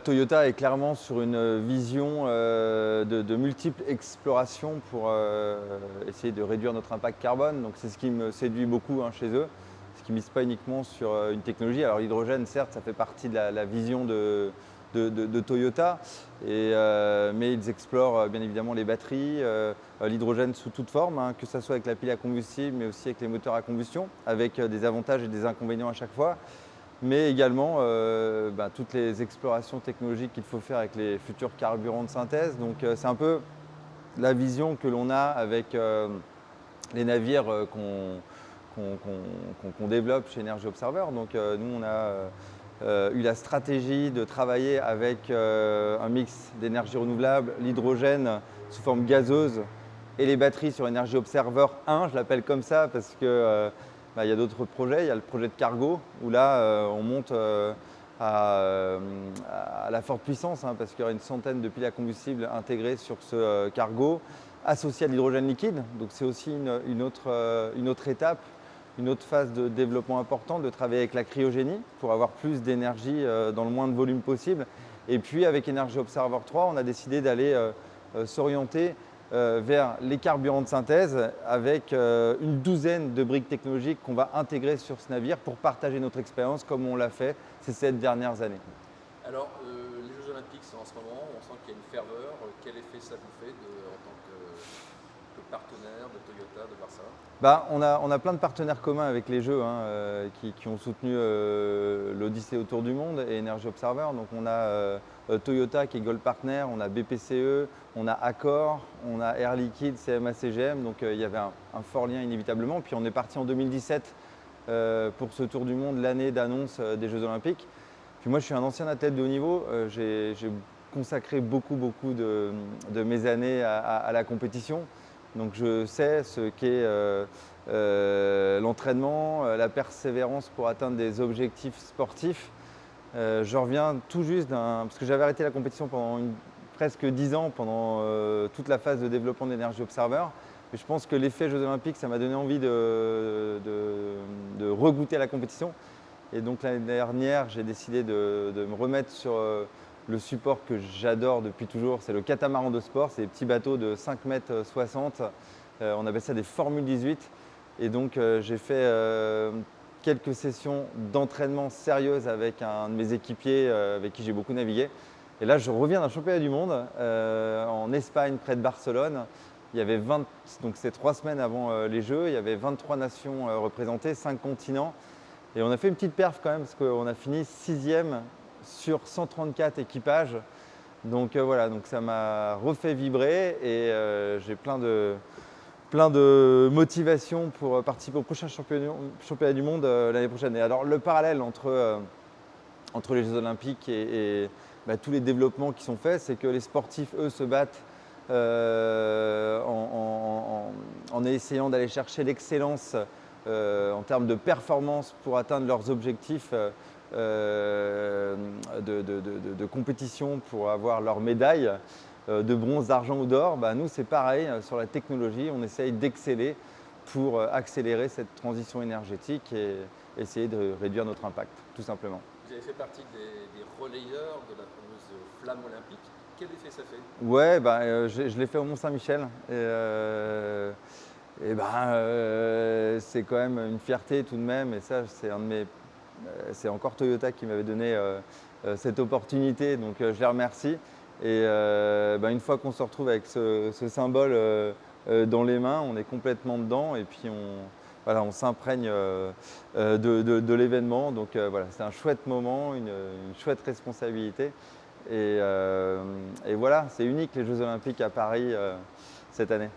Toyota est clairement sur une vision de multiples explorations pour essayer de réduire notre impact carbone. Donc c'est ce qui me séduit beaucoup chez eux, ce qui ne mise pas uniquement sur une technologie. Alors l'hydrogène, certes, ça fait partie de la vision de Toyota, mais ils explorent bien évidemment les batteries, l'hydrogène sous toute forme, que ce soit avec la pile à combustible, mais aussi avec les moteurs à combustion, avec des avantages et des inconvénients à chaque fois. Mais également toutes les explorations technologiques qu'il faut faire avec les futurs carburants de synthèse. Donc c'est un peu la vision que l'on a avec les navires qu'on développe chez Energy Observer. Donc nous, on a eu la stratégie de travailler avec un mix d'énergie renouvelable, l'hydrogène sous forme gazeuse et les batteries sur Energy Observer 1, je l'appelle comme ça parce que il y a d'autres projets. Il y a le projet de cargo où là, on monte à la forte puissance parce qu'il y aura une centaine de piles à combustible intégrées sur ce cargo, associé à l'hydrogène liquide. Donc c'est aussi une autre étape, une autre phase de développement importante, de travailler avec la cryogénie pour avoir plus d'énergie dans le moins de volume possible. Et puis avec Energy Observer 3, on a décidé d'aller s'orienter vers les carburants de synthèse avec une douzaine de briques technologiques qu'on va intégrer sur ce navire pour partager notre expérience comme on l'a fait ces 7 dernières années. Alors, les Jeux Olympiques, c'est en ce moment, on sent qu'il y a une ferveur. Quel effet ça vous fait en tant que partenaire de Toyota, de Barça? On a plein de partenaires communs avec les Jeux qui ont soutenu l'Odyssée autour du monde et Energy Observer. Donc on a Toyota qui est Gold Partner, on a BPCE, on a Accor, on a Air Liquide, CMA CGM. Donc il y avait un fort lien inévitablement. Puis on est parti en 2017 pour ce tour du monde, l'année d'annonce des Jeux Olympiques. Puis moi je suis un ancien athlète de haut niveau. J'ai consacré beaucoup de mes années à la compétition. Donc je sais ce qu'est l'entraînement, la persévérance pour atteindre des objectifs sportifs. Je reviens tout juste parce que j'avais arrêté la compétition pendant presque 10 ans, pendant toute la phase de développement d'Energy Observer. Et je pense que l'effet Jeux Olympiques, ça m'a donné envie de regoûter à la compétition. Et donc l'année dernière, j'ai décidé de me remettre sur le support que j'adore depuis toujours, c'est le catamaran de sport. C'est des petits bateaux de 5,60 m. On appelle ça des Formule 18. Et donc j'ai fait quelques sessions d'entraînement sérieuses avec un de mes équipiers avec qui j'ai beaucoup navigué. Et là, je reviens d'un championnat du monde en Espagne, près de Barcelone. Il y avait donc c'est 3 semaines avant les Jeux. Il y avait 23 nations représentées, 5 continents. Et on a fait une petite perf quand même parce qu'on a fini 6e sur 134 équipages. Donc voilà, donc ça m'a refait vibrer et j'ai plein de motivation pour participer au prochain championnat du monde l'année prochaine. Et alors le parallèle entre les Jeux Olympiques et tous les développements qui sont faits, c'est que les sportifs, eux, se battent en essayant d'aller chercher l'excellence en termes de performance pour atteindre leurs objectifs de compétition pour avoir leur médaille de bronze, d'argent ou d'or. Nous, c'est pareil sur la technologie. On essaye d'exceller pour accélérer cette transition énergétique et essayer de réduire notre impact, tout simplement. Vous avez fait partie des relayeurs de la fameuse flamme olympique. Quel effet ça fait? Ouais, je l'ai fait au Mont-Saint-Michel. C'est quand même une fierté tout de même. Et ça, c'est encore Toyota qui m'avait donné cette opportunité, donc je les remercie. Et une fois qu'on se retrouve avec ce symbole dans les mains, on est complètement dedans et puis on s'imprègne de l'événement. Donc voilà, c'est un chouette moment, une chouette responsabilité. Et voilà, c'est unique les Jeux Olympiques à Paris cette année.